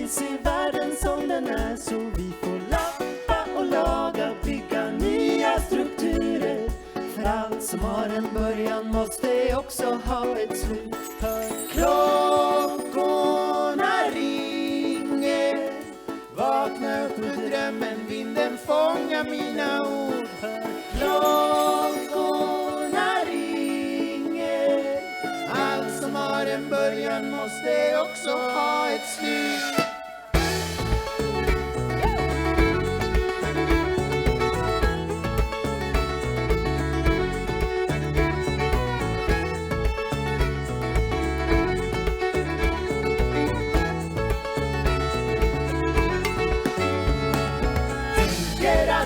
vill se världen som den är, så vi får lappa och laga, bygga nya strukturer. För allt som har en början måste också ha ett slut. För klockorna ringer, vakna upp ur drömmen, vinden fångar mina ord. För klockorna ringer, allt som har en början måste också ha ett slut.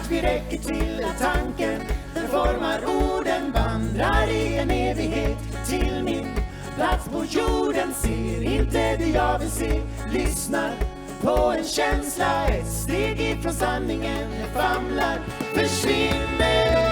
Vi räcker till tanken, den formar orden, vandrar i en evighet till min plats på jorden. Ser inte det jag vill se, lyssnar på en känsla, ett steg ifrån sanningen, jag famlar, försvinner.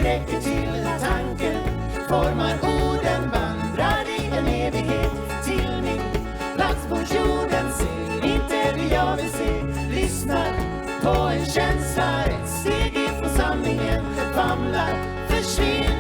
Räcker till tanken, formar orden, vandrar i en evighet till min plats på jorden. Ser inte det jag vill se, lyssnar på en känsla, ett steg ifrån sanningen, famlar, försvinner.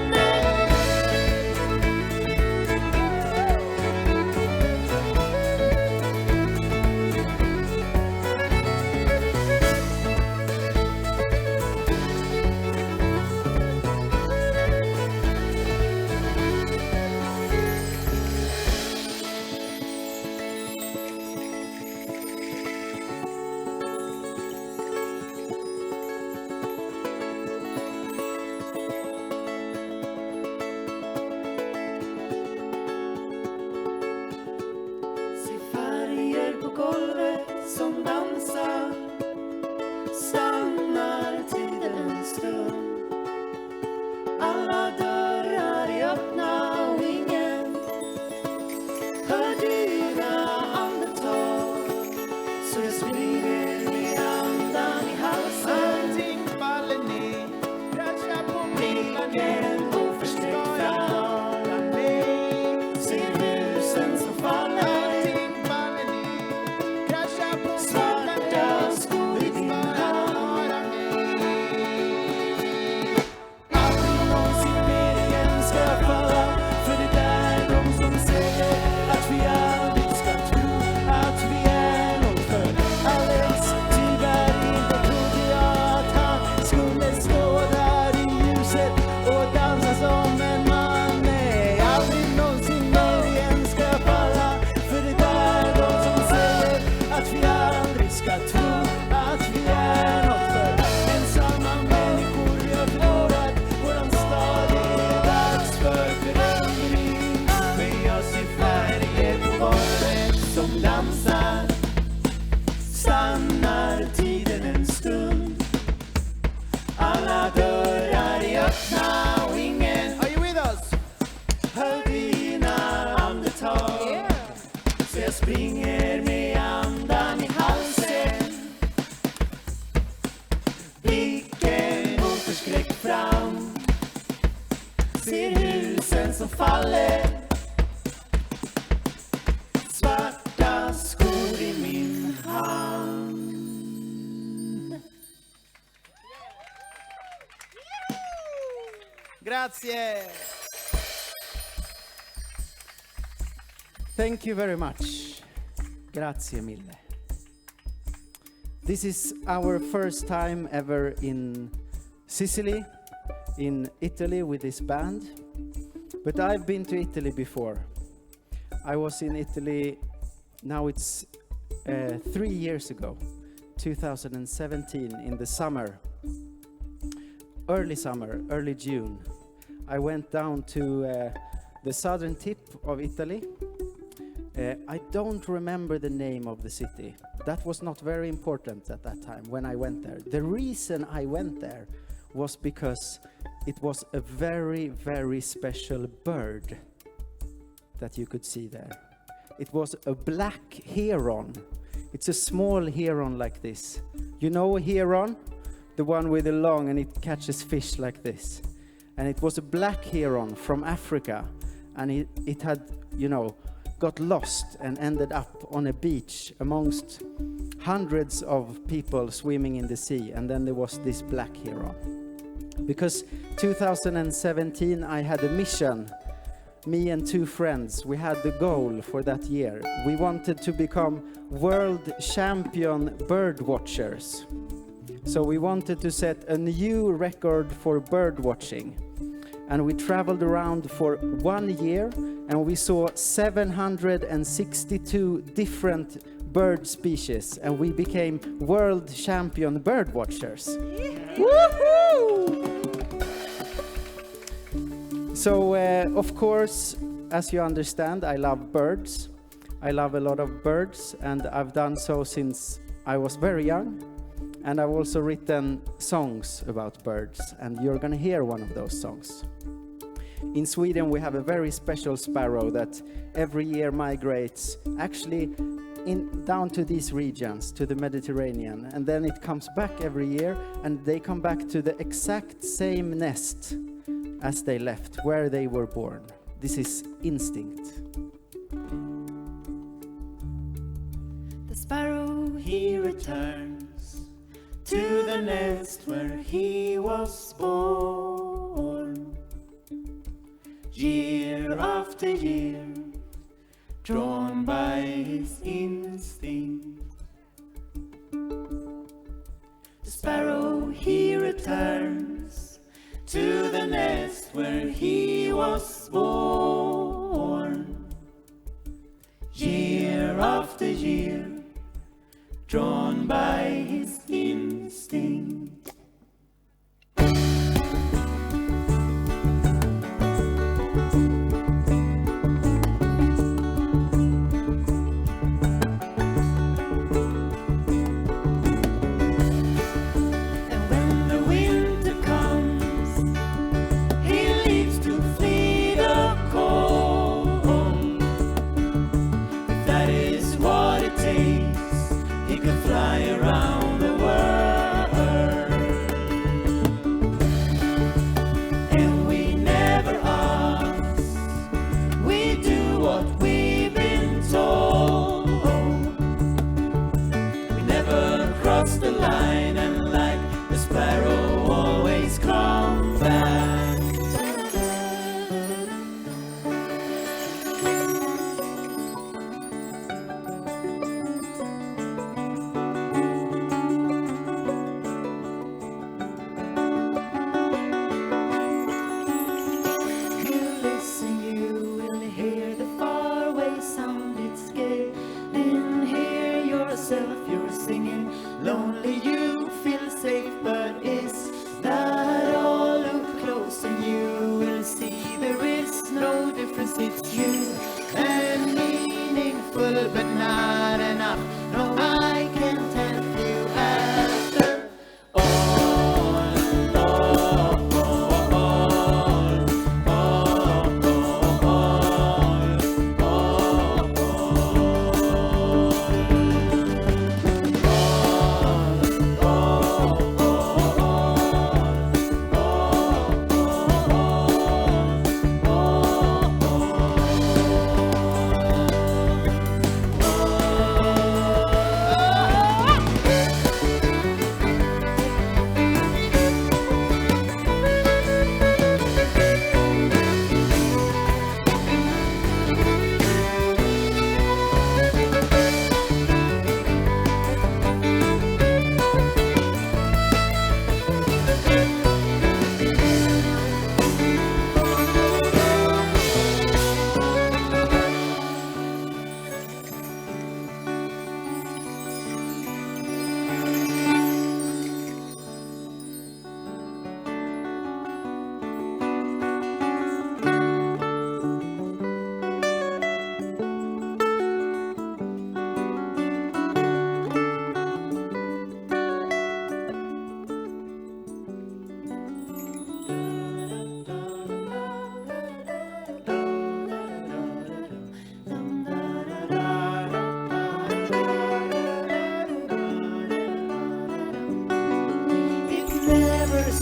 Grazie. Thank you very much. Grazie mille. This is our first time ever in Sicily, in Italy with this band. But I've been to Italy before. I was in Italy, now it's 3 years ago, 2017, in the summer. Early summer, early June. I went down to the southern tip of Italy. I don't remember the name of the city. That was not very important at that time when I went there. The reason I went there was because it was a very, very special bird that you could see there. It was a black heron. It's a small heron like this. You know a heron? The one with the long, and it catches fish like this. And it was a black heron from Africa, and it had, you know, got lost and ended up on a beach amongst hundreds of people swimming in the sea, and then there was this black heron. Because 2017 I had a mission, me and 2 friends, we had the goal for that year. We wanted to become world champion bird watchers. So we wanted to set a new record for bird watching. And we traveled around for 1 year, and we saw 762 different bird species, and we became world champion bird watchers. Woohoo! So, of course, as you understand, I love birds. I love a lot of birds, and I've done so since I was very young. And I've also written songs about birds, and you're gonna hear one of those songs. In Sweden, we have a very special sparrow that every year migrates actually down to these regions, to the Mediterranean, and then it comes back every year, and they come back to the exact same nest as they left, where they were born. This is instinct. The sparrow, he returns to the nest where he was born. Year after year, drawn by his instinct. The sparrow, he returns to the nest where he was born. Year after year, drawn by his instinct. Fly around the world.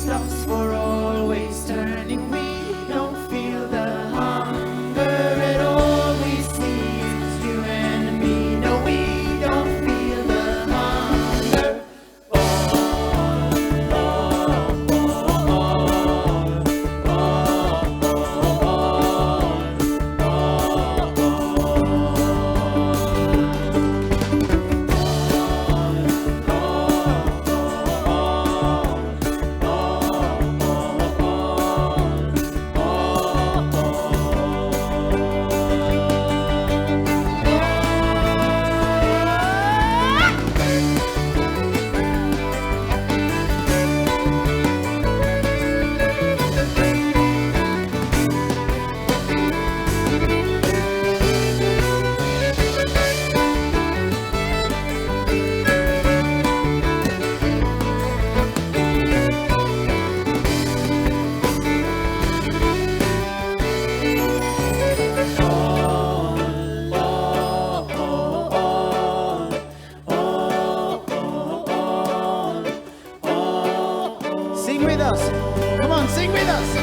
stops for always turning. We don't feel the hunger at all. We see it's you and me. No, we don't feel the hunger. Sing with us. Come on, sing with us.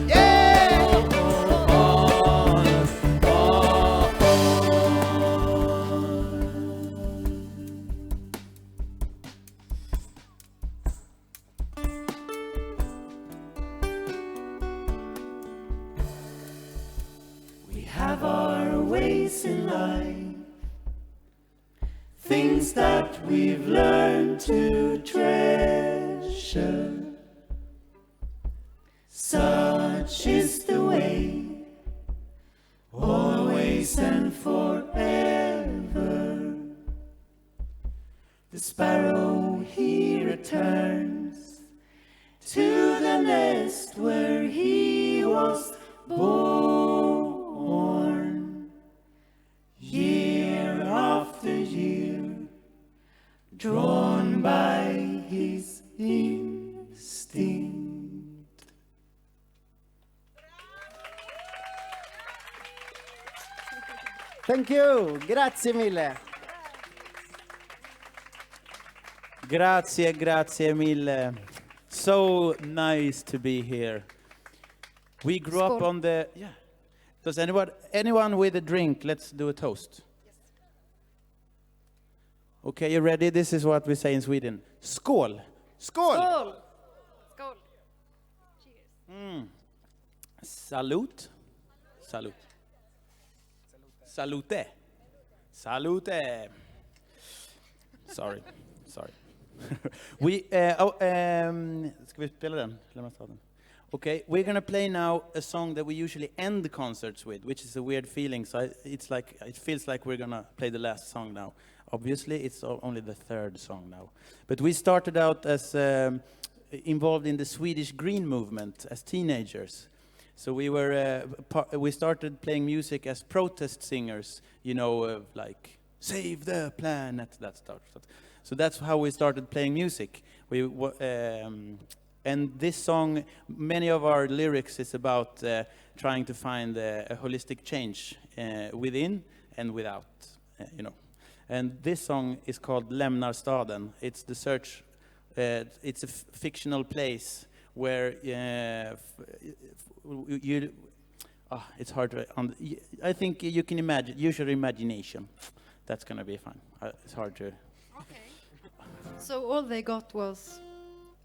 Yeah! We have our ways in life, things that we've learned to treasure. Such is the way, always and forever. The sparrow he returns to the nest where he was born. Year after year, drawn by his instinct. Thank you, grazie mille. Grazie mille. So nice to be here. We grew up Skål. on the... Yeah. Does anyone with a drink, let's do a toast. Okay, you ready? This is what we say in Sweden. Skål! Skål! Skål! Skål! Cheers. Salut. Salut. Salute. Salute. Sorry. Ska vi spela den? Lämna staden. Okay, we're gonna play now a song that we usually end the concerts with, which is a weird feeling. So it feels like we're gonna play the last song now. Obviously, it's only the third song now. But we started out as involved in the Swedish Green movement as teenagers. So we started playing music as protest singers, you know, like save the planet, that stuff. So that's how we started playing music. And this song, many of our lyrics is about trying to find a holistic change within and without, you know. And this song is called Lämnar staden. It's the search. It's a fictional place where it's hard to. I think you can imagine. Use your imagination. That's gonna be fun. It's hard to. Okay. So all they got was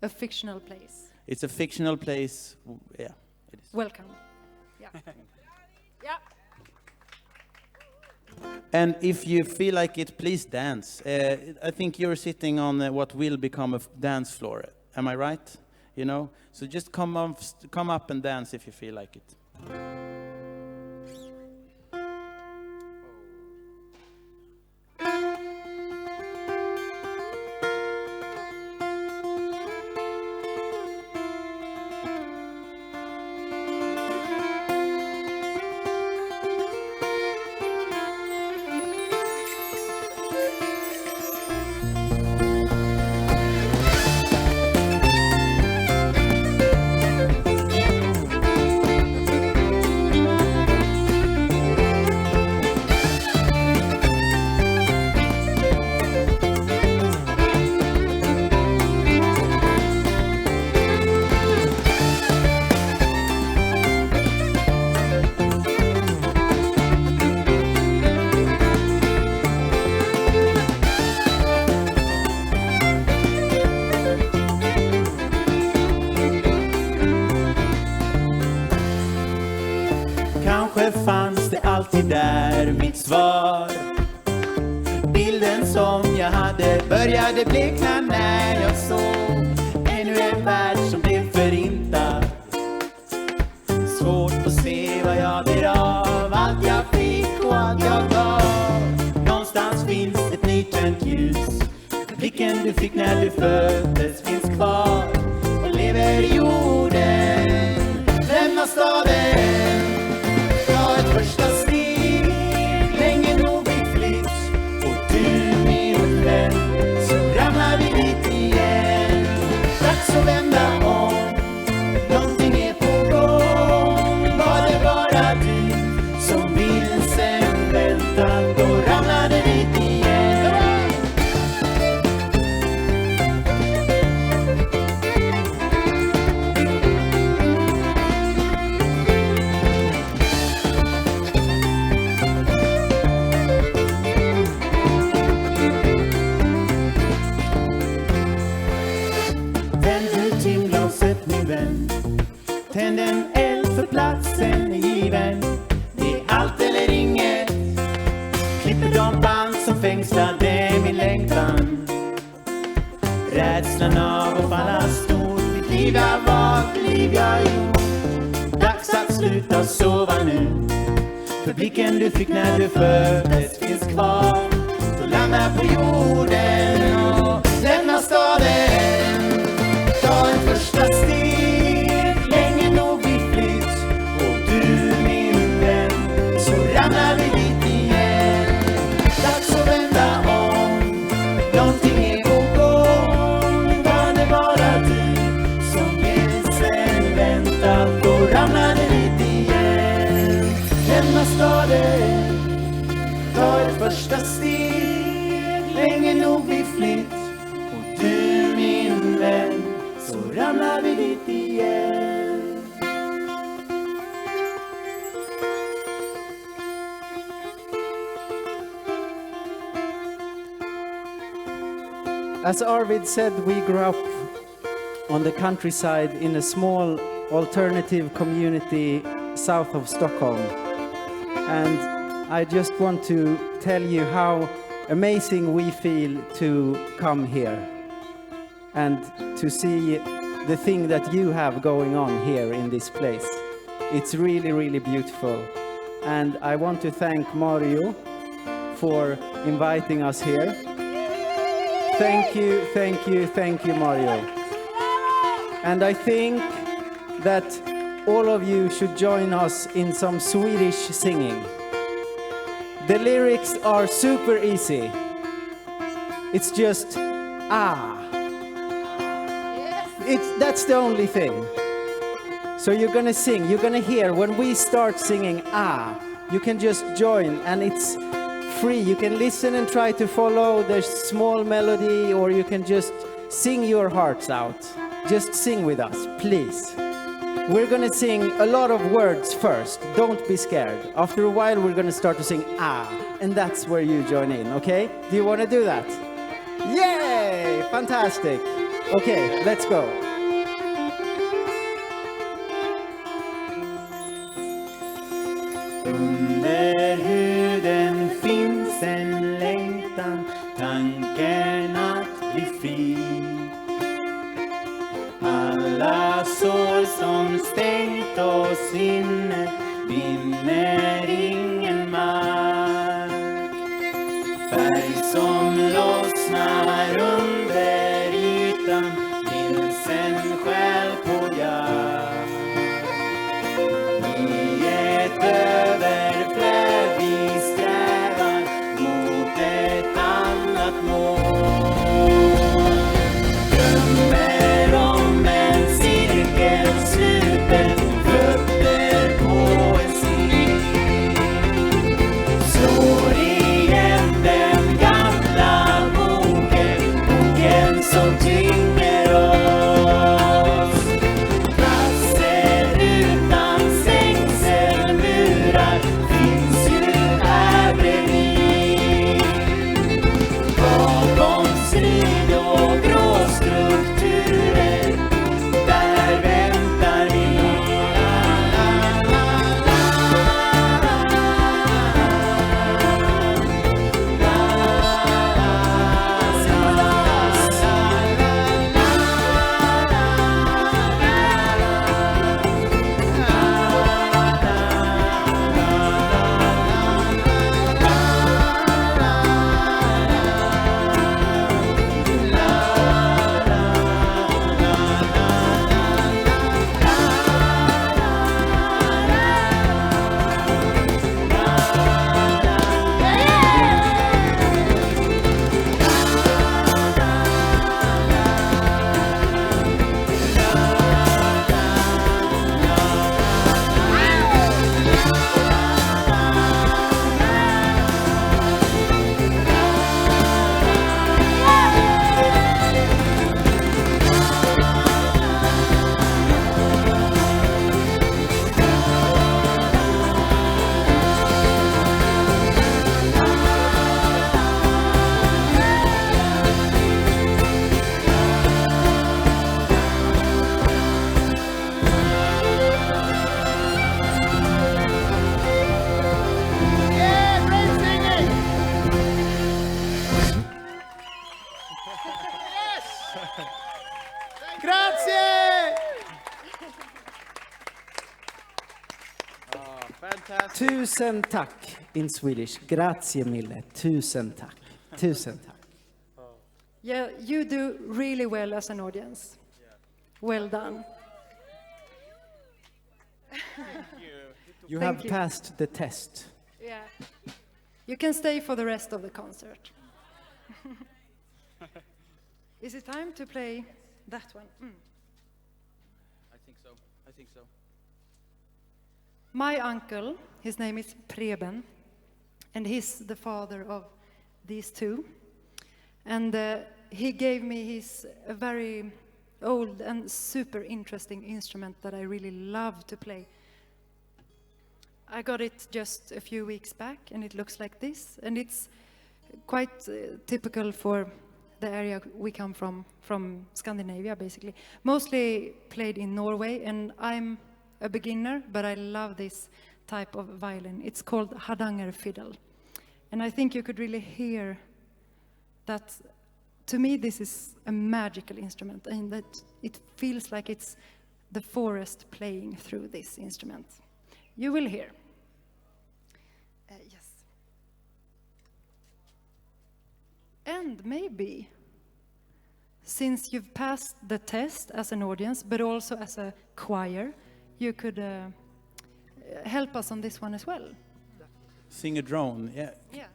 a fictional place. It's a fictional place. Yeah, it is. Welcome. Yeah. Yeah. And if you feel like it, please dance. I think you're sitting on what will become a dance floor. Am I right? You know? So just come up and dance if you feel like it. Drömmen som jag hade började blekna när jag såg ännu en värld som blev förintad. Svårt att se vad jag blir av allt jag fick och allt jag gav. Någonstans finns ett nytänt ljus. Blicken du fick när du föddes finns kvar och lever i jorden. Lämna staden, ta ett första steg. Länge nog vi flytt och du min vän, så ramlar vi dit igen. Dags att vända om, någonting är på gång. Var det bara du som vilsen väntat, då ramlade vi dit igen. Tänd en eld för platsen är given. Det är allt eller inget. Klipper de band som fängslade min längtan. Rädslan av att falla stor. Mitt liv jag valt, liv jag gjort. Dags att sluta sova nu. För blicken du fick när du föddes finns kvar. Så landa på jorden och lämna staden. Ta en första steg. Ramlar vi dit igen. Dags att vända om, någonting är på gång. Var det bara du som vilsen väntat, då ramlade vi dit igen. Lämna staden, ta ett första steg. Länge nog vi flytt och du min vän, så ramlar vi dit igen. As Arvid said, we grew up on the countryside in a small alternative community south of Stockholm. And I just want to tell you how amazing we feel to come here and to see the thing that you have going on here in this place. It's really, really beautiful. And I want to thank Mario for inviting us here. Thank you, thank you, thank you, Mario. And I think that all of you should join us in some Swedish singing. The lyrics are super easy. It's just that's the only thing. So you're gonna sing, you're gonna hear when we start singing you can just join, and it's free. You can listen and try to follow the small melody, or you can just sing your hearts out. Just sing with us, please. We're gonna sing a lot of words first. Don't be scared. After a while, we're gonna start to sing and that's where you join in, okay? Do you wanna do that? Yay! Fantastic. Okay, let's go. Under huden finns en längtan, tanken att bli fri. Alla sår som stängt oss inne vinner ingen mark. Färg som lossnar under ytan, vilsen själ på jakt. I ett överflöd vi strävar mot ett annat mål. Drömmer om en cirkel sluten, fötter på en sil. Slår igen den gamla boken, boken som tynger oss. Platser utan stängselmurar finns ju här bredvid. Tusen tack in Swedish. Grazie mille. Tusen tack. Tusen tack. Yeah, you do really well as an audience. Well done. You Thank have you. passed the test. Yeah. You can stay for the rest of the concert. Is it time to play that one? I think so. I think so. My uncle, his name is Preben, and he's the father of these two. And he gave me his very old and super interesting instrument that I really love to play. I got it just a few weeks back, and it looks like this. And it's quite typical for the area we come from Scandinavia, basically. Mostly played in Norway, and I'm a beginner, but I love this type of violin. It's called Hardanger fiddle. And I think you could really hear that. To me, this is a magical instrument, and that it feels like it's the forest playing through this instrument. You will hear. Yes. And maybe, since you've passed the test as an audience, but also as a choir, you could help us on this one as well. Sing a drone, yeah. Yeah.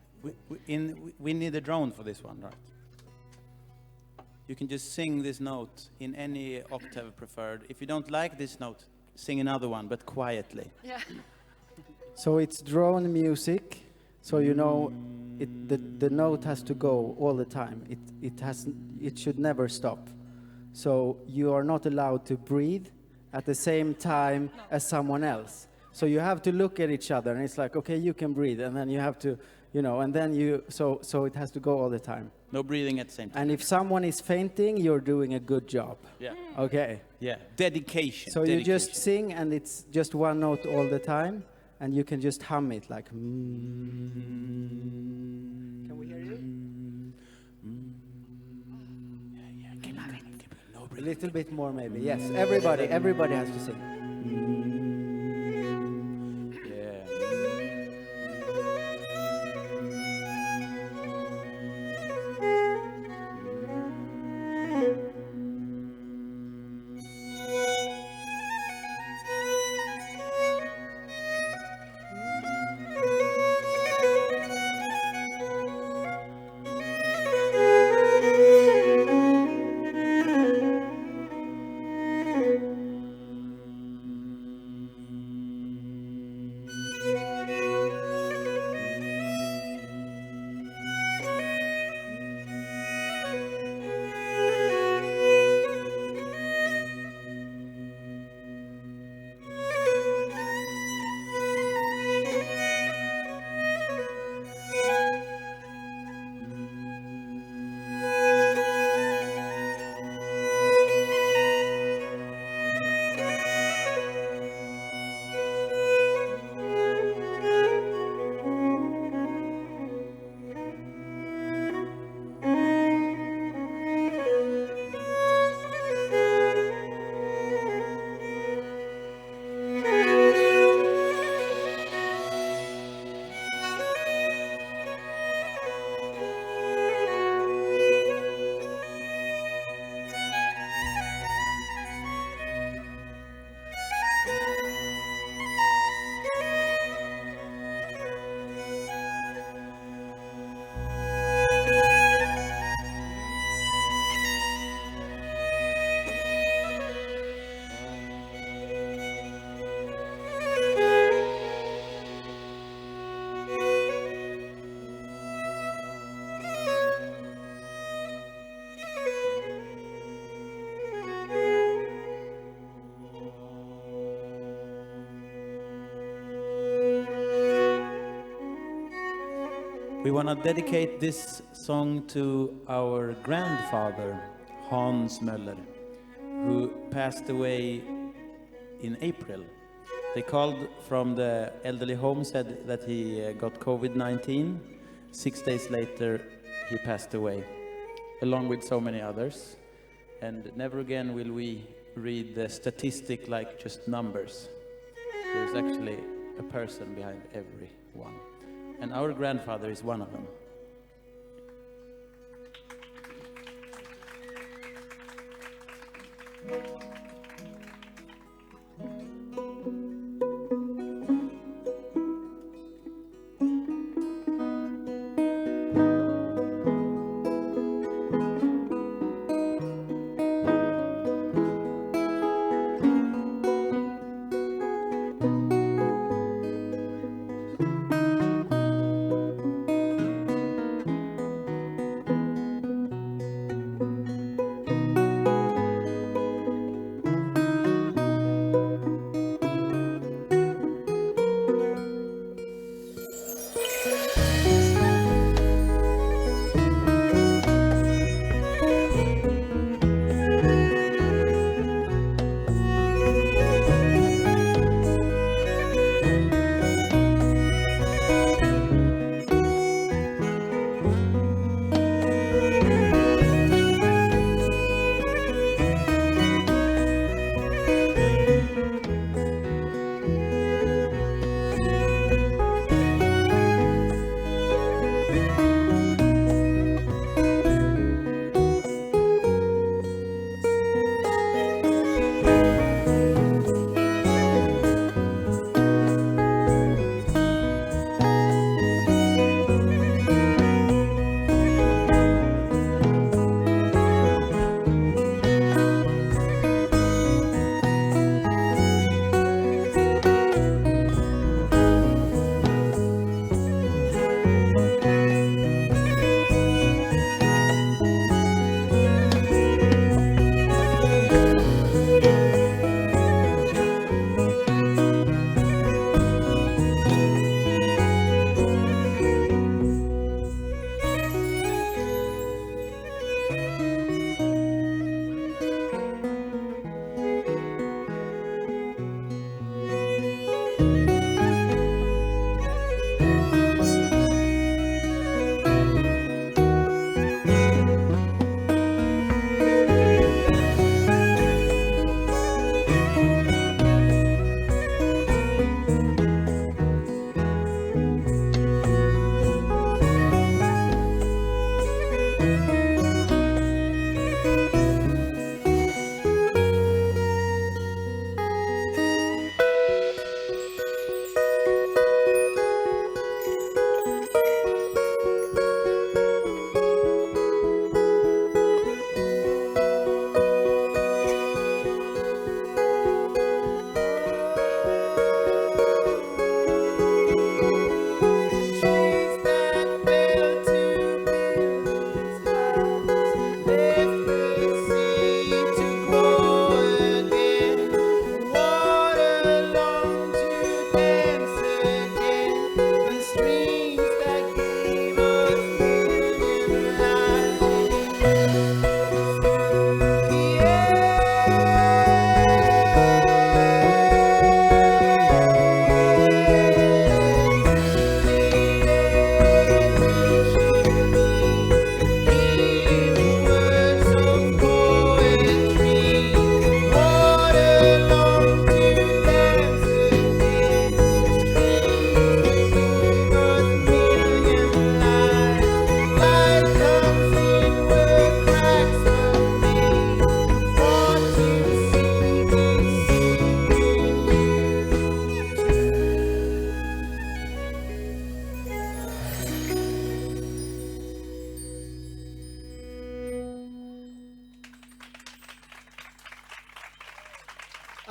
We need a drone for this one, right? You can just sing this note in any octave preferred. If you don't like this note, sing another one, but quietly. Yeah. So it's drone music, so you know the note has to go all the time. It should never stop. So you are not allowed to breathe at the same time as someone else. So you have to look at each other, and it's like, okay, you can breathe, and then you have to, and then so it has to go all the time. No breathing at the same time. And if someone is fainting, you're doing a good job. Yeah. Okay. Yeah. Dedication. So you just sing, and it's just one note all the time, and you can just hum it like. Can we hear you? A little bit more, maybe. Yes. Everybody has to sing. We want to dedicate this song to our grandfather, Hans Möller, who passed away in April. They called from the elderly home, said that he got COVID-19. 6 days later, he passed away, along with so many others. And never again will we read the statistic like just numbers. There's actually a person behind every one. And our grandfather is one of them.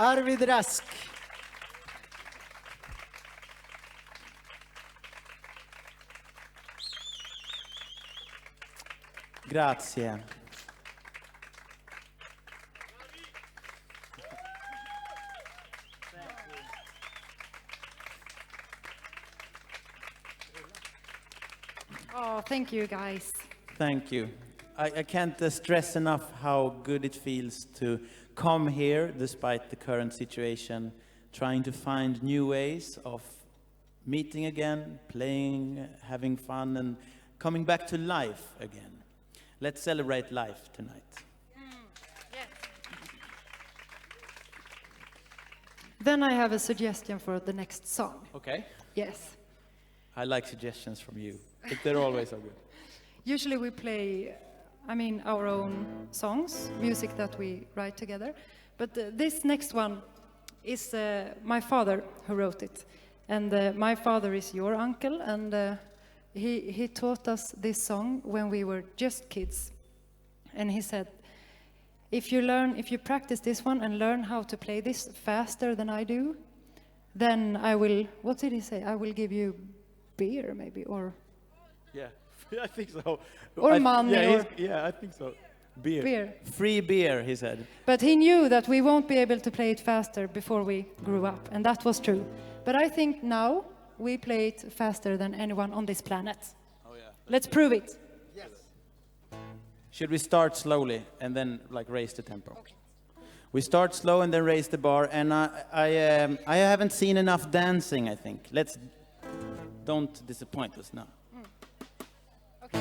Arvid Rask. Grazie. Oh, thank you, guys. Thank you. I can't stress enough how good it feels to come here despite the current situation, trying to find new ways of meeting again, playing, having fun, and coming back to life again. Let's celebrate life tonight. Yes. Then I have a suggestion for the next song. Okay. Yes. I like suggestions from you. They're always so good. Usually we play, our own songs, music that we write together. But this next one is my father who wrote it. And my father is your uncle, and he taught us this song when we were just kids. And he said, if you practice this one and learn how to play this faster than I do, then I will, what did he say? I will give you beer, maybe, or... Yeah, I think so. Or money, yeah, I think so. Beer. Beer. Free beer, he said. But he knew that we won't be able to play it faster before we grew up, and that was true. But I think now we play it faster than anyone on this planet. Oh yeah. Let's prove it. Yes. Should we start slowly and then raise the tempo? Okay. We start slow and then raise the bar, and I haven't seen enough dancing, I think. Don't disappoint us now. Okay.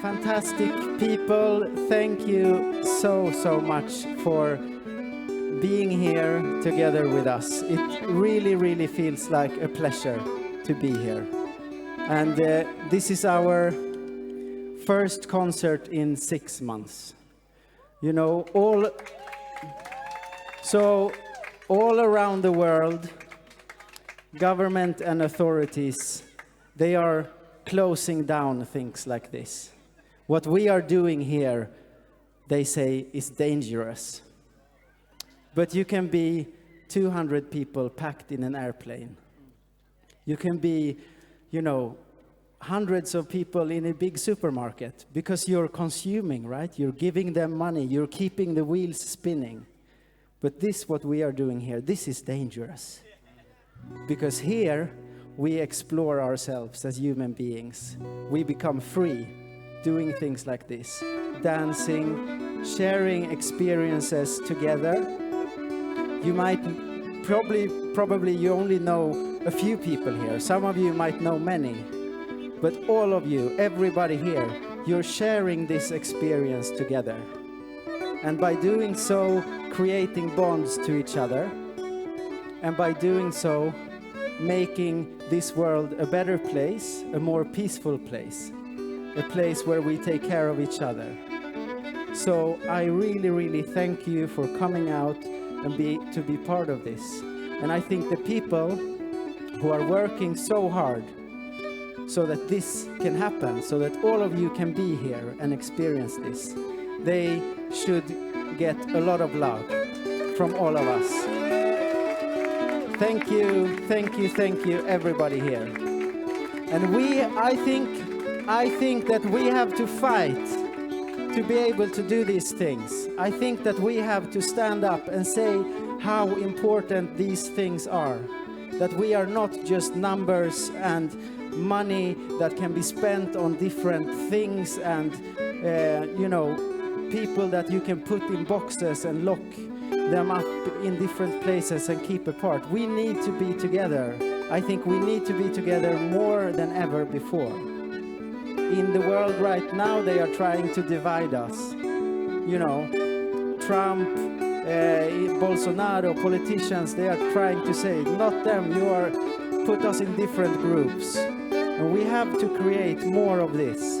fantastic people, thank you so much for being here together with us. It really feels like a pleasure to be here. And this is our first concert in 6 months. You know, all around the world, government and authorities, they are closing down things like this. What we are doing here, they say, is dangerous. But you can be 200 people packed in an airplane. You can be, you know, hundreds of people in a big supermarket because you're consuming, right? You're giving them money, you're keeping the wheels spinning. But this, what we are doing here, this is dangerous. Because here, we explore ourselves as human beings. We become free doing things like this. Dancing, sharing experiences together. You might probably you only know a few people here. Some of you might know many. But all of you, everybody here, you're sharing this experience together. And by doing so, creating bonds to each other. And by doing so, making this world a better place, a more peaceful place, a place where we take care of each other. So I really thank you for coming out and to be part of this. And I think the people who are working so hard so that this can happen, so that all of you can be here and experience this, they should get a lot of love from all of us. Thank you, everybody here. And I think that we have to fight to be able to do these things. I think that we have to stand up and say how important these things are. That we are not just numbers and money that can be spent on different things and, you know, people that you can put in boxes and lock them up in different places and keep apart. We need to be together. I think we need to be together more than ever before. In the world right now, they are trying to divide us. You know, Trump, Bolsonaro, politicians, they are trying to say, not them, you are put us in different groups. And we have to create more of this.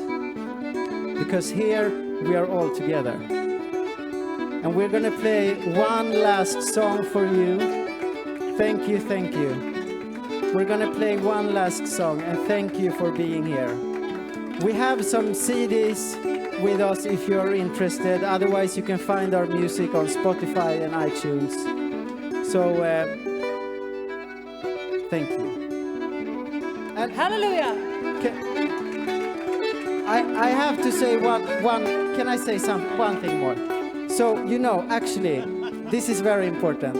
Because here we are all together. And we're going to play one last song for you. Thank you. We're going to play one last song, and thank you for being here. We have some CDs with us if you're interested. Otherwise, you can find our music on Spotify and iTunes. So, thank you. And Hallelujah! I have to say one. Can I say one thing more? So, you know, actually, this is very important.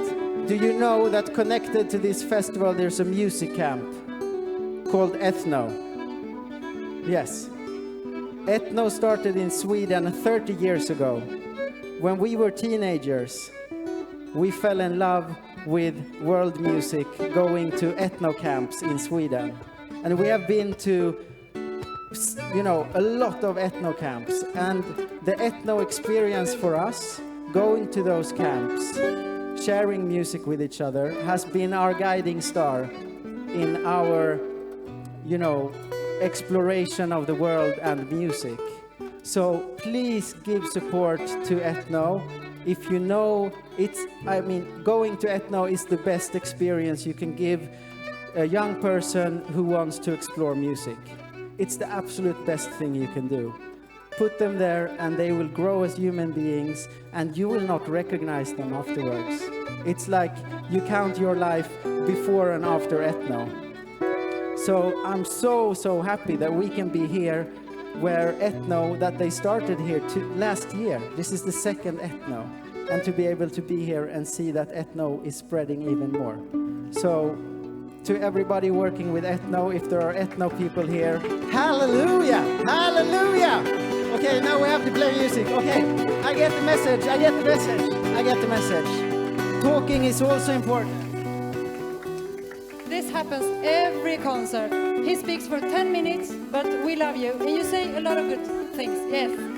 Do you know that connected to this festival, there's a music camp called Ethnea? Yes. Ethnea started in Sweden 30 years ago. When we were teenagers, we fell in love with world music, going to ethno camps in Sweden. And we have been to, you know, a lot of ethno camps. And the ethno experience for us, going to those camps, sharing music with each other, has been our guiding star in our, you know, exploration of the world and music. So please give support to Ethnea. If you know, going to Ethnea is the best experience you can give a young person who wants to explore music. It's the absolute best thing you can do. Put them there and they will grow as human beings and you will not recognize them afterwards. It's like you count your life before and after Ethnea. So I'm so happy that we can be here where Ethnea, that they started here last year. This is the second Ethnea. And to be able to be here and see that Ethnea is spreading even more. So to everybody working with Ethnea, if there are Ethnea people here, hallelujah, hallelujah. Okay, now we have to play music. Okay, I get the message. Talking is also important. This happens every concert. He speaks for 10 minutes, but we love you. And you say a lot of good things. Yes.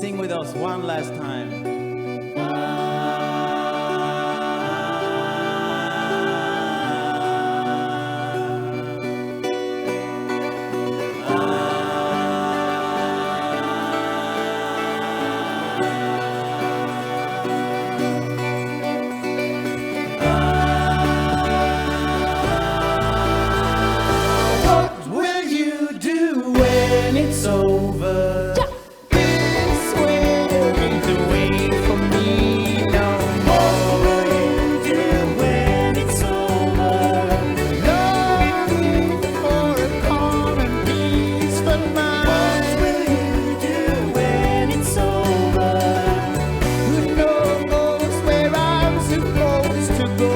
sing with us one last time. when it's over. This way ain't the way for me, no. What will you do when it's over? Longing for a calm and peaceful mind. What will you do when it's over? Who knows where I'm supposed to go?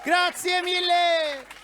Grazie mille!